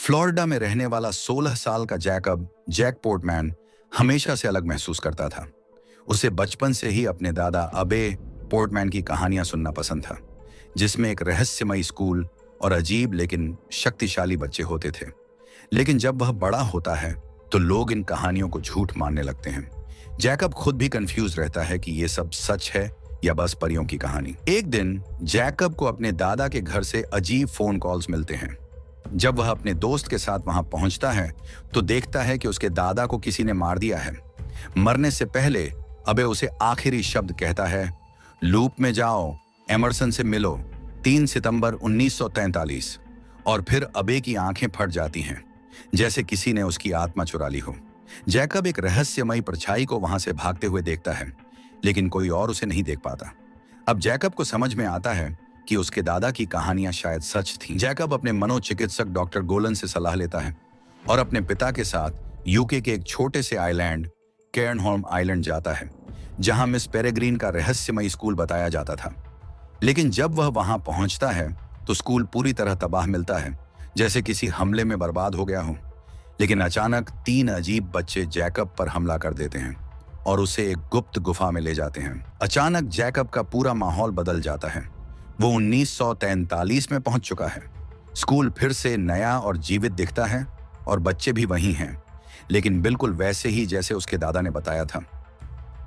Florida में रहने वाला 16 साल का जैक पोर्टमैन हमेशा से अलग महसूस करता था। उसे बचपन से ही अपने दादा अबे पोर्टमैन की कहानियां सुनना पसंद था, जिसमें एक रहस्यमयी स्कूल और अजीब लेकिन शक्तिशाली बच्चे होते थे। लेकिन जब वह बड़ा होता है तो लोग इन कहानियों को झूठ मानने लगते हैं। जैकब खुद भी कंफ्यूज रहता है कि ये सब सच है या बस परियों की कहानी। एक दिन जैकब को अपने दादा के घर से अजीब फोन कॉल्स मिलते हैं। जब वह अपने दोस्त के साथ वहां पहुंचता है तो देखता है कि उसके दादा को किसी ने मार दिया है। मरने से पहले अबे उसे आखिरी शब्द कहता है, लूप में जाओ, एमरसन से मिलो, 3 सितंबर 1943। और फिर अबे की आंखें फट जाती हैं, जैसे किसी ने उसकी आत्मा चुरा ली हो। जैकब एक रहस्यमयी परछाई को वहां से भागते हुए देखता है, लेकिन कोई और उसे नहीं देख पाता। अब जैकब को समझ में आता है कि उसके दादा की कहानियां शायद सच थीं। जैकब अपने मनोचिकित्सक डॉक्टर गोलन से सलाह लेता है और अपने पिता के साथ यूके के एक छोटे से आइलैंड केर्नहोल्म आइलैंड जाता है, जहां मिस पेरेग्रीन का रहस्यमयी स्कूल बताया जाता था। लेकिन जब वह वहां पहुंचता है तो स्कूल पूरी तरह तबाह मिलता है, जैसे किसी हमले में बर्बाद हो गया हो। लेकिन अचानक 3 अजीब बच्चे जैकब पर हमला कर देते हैं और उसे एक गुप्त गुफा में ले जाते हैं। अचानक जैकब का पूरा माहौल बदल जाता है। वो 1943 में पहुंच चुका है। स्कूल फिर से नया और जीवित दिखता है और बच्चे भी वही हैं, लेकिन बिल्कुल वैसे ही जैसे उसके दादा ने बताया था।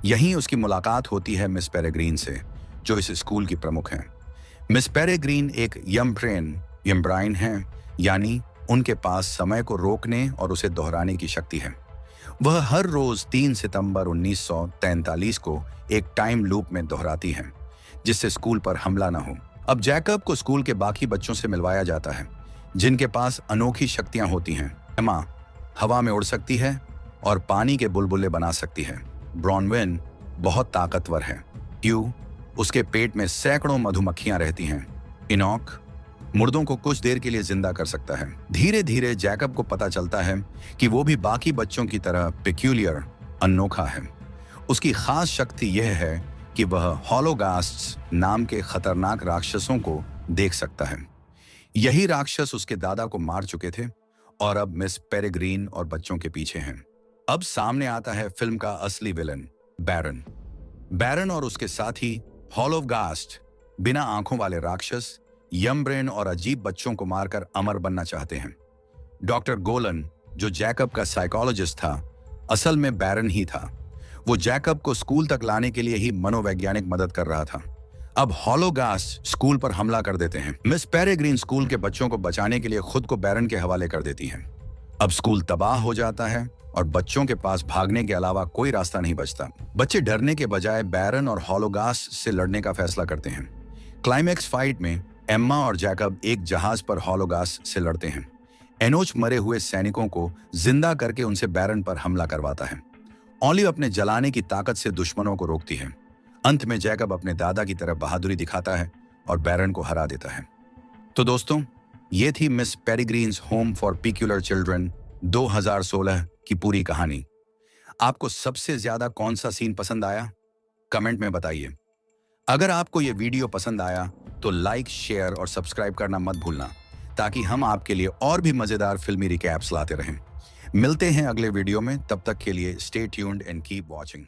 यहीं उसकी मुलाकात होती है मिस पेरेग्रीन से, जो इस स्कूल की प्रमुख हैं। मिस पेरेग्रीन एक यम्ब्राइन हैं, यानी उनके पास समय को रोकने और उसे दोहराने की शक्ति है। वह हर रोज 3 सितंबर 1943 को एक टाइम लूप में दोहराती हैं, जिससे स्कूल पर हमला न हो। अब जैकब को स्कूल के बाकी बच्चों से मिलवाया जाता है, जिनके पास अनोखी शक्तियां होती हैं। एमा हवा में उड़ सकती है और पानी के बुलबुले बना सकती है। ब्रॉनविन बहुत ताकतवर है। ह्यू, उसके पेट में सैकड़ों मधुमक्खियां रहती हैं। इनॉक मुर्दों को कुछ देर के लिए जिंदा कर सकता है। धीरे धीरे जैकब को पता चलता है कि वो भी बाकी बच्चों की तरह पेक्यूलियर, अनोखा है। उसकी खास शक्ति यह है कि वह हॉलोगास्ट्स नाम के खतरनाक राक्षसों को देख सकता है। यही राक्षस उसके दादा को मार चुके थे और अब मिस पेरेग्रीन और बच्चों के पीछे हैं। अब सामने आता है फिल्म का असली विलन, बैरन। बैरन और उसके साथी हॉलोगास्ट बिना आंखों वाले राक्षस यमब्रेन और अजीब बच्चों को मारकर अमर बनना चाहते हैं। डॉक्टर गोलन, जो जैकब का साइकोलॉजिस्ट था, असल में बैरन ही था। वो जैकब को स्कूल तक लाने के लिए ही मनोवैज्ञानिक मदद कर रहा था। अब हॉलोगास्ट स्कूल पर हमला कर देते हैं। मिस पेरेग्रीन स्कूल के बच्चों को बचाने के लिए खुद को बैरन के हवाले कर देती हैं। अब स्कूल तबाह हो जाता है और बच्चों के पास भागने के अलावा कोई रास्ता नहीं बचता। बच्चे डरने के बजाय बैरन और हॉलोगास्ट से लड़ने का फैसला करते हैं। क्लाइमैक्स फाइट में एम्मा और जैकब एक जहाज पर हॉलोगास्ट से लड़ते हैं। एनोच मरे हुए सैनिकों को जिंदा करके उनसे बैरन पर हमला करवाता है। ऑलिव अपने जलाने की ताकत से दुश्मनों को रोकती है। अंत में जैकब अपने दादा की तरफ बहादुरी दिखाता है और बैरन को हरा देता है। तो दोस्तों, ये थी Miss Peregrine's Home for Peculiar Children 2016 की पूरी कहानी। आपको सबसे ज्यादा कौन सा सीन पसंद आया, कमेंट में बताइए। अगर आपको ये वीडियो पसंद आया तो लाइक, शेयर और सब्सक्राइब करना मत भूलना, ताकि हम आपके लिए और भी मजेदार फिल्मी रिकैप्स लाते रहें। मिलते हैं अगले वीडियो में, तब तक के लिए stay tuned and keep watching.